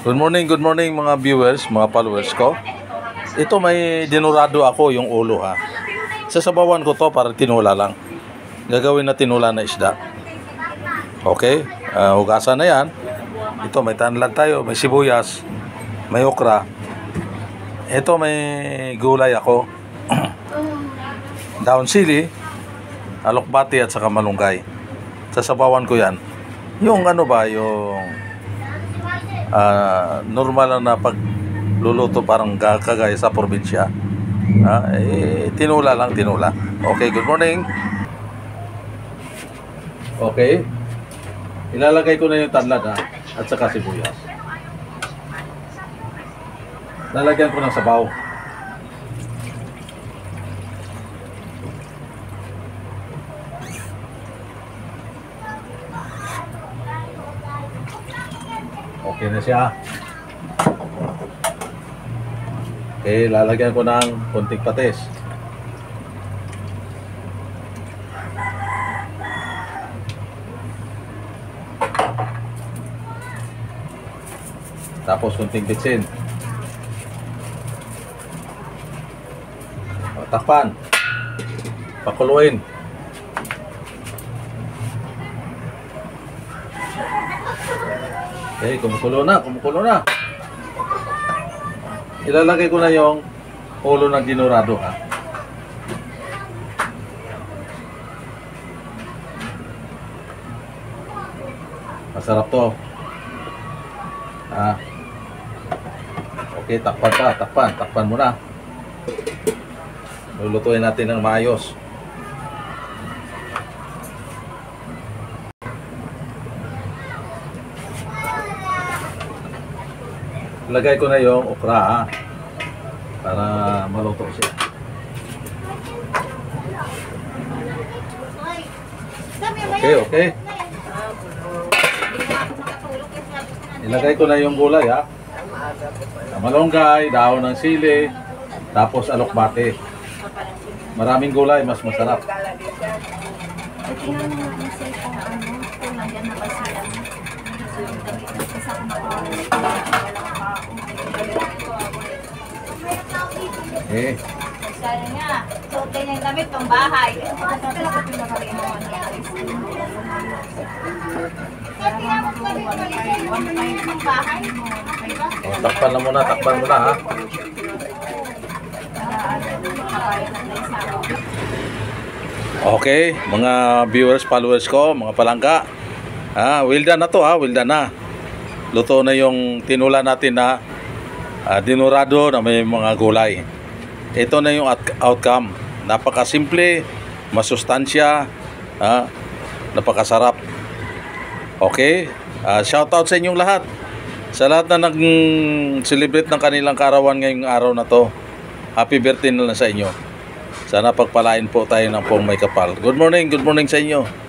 Good morning mga viewers, mga followers ko. Ito may dinurado ako yung ulo ha. Sasabawan ko to para tinula lang. Gagawin na tinula na isda. Okay, hugasan na yan. Ito may tanlad tayo, may sibuyas, may okra. Ito may gulay ako. Daon sili, alokbati at saka malunggay. Sasabawan ko yan. Yung ano ba, yung normal na pagluluto parang kagaya sa probinsya. Tinula lang, tinula. Okay, good morning. Okay. Ilalagay ko na yung tanlad at saka sibuyas. Lalagyan ko ng sabaw. Okay na siya. Okay, lalagyan ko ng konting patis. Tapos konting bitsin. Takpan. Pakuluin. Okay, kumukulo na. Ilalagay ko na yung ulo ng dinurado ha. Masarap to. Okay, takpan mo na. Lulutuin natin ng maayos. Lagay ko na yung okra para maluto siya. Okay. Ilagay ko na yung gulay malunggay, daon ng sili, tapos alokbate. Maraming gulay, mas masarap. Sana nga, suot din yung damit ng bahay. Takpan mo na ha. Okay, mga viewers, followers ko, mga palangka. Well done na to well done na. Luto na yung tinula natin na dinurado na may mga gulay. Ito na yung outcome. Napakasimple, masustansya, napakasarap. Okay? Shout out sa inyong lahat. Sa lahat na nag-celebrate ng kanilang kaarawan ngayong araw na to. Happy birthday na lang sa inyo. Sana pagpalain po tayo ng pong may kapal. Good morning sa inyo.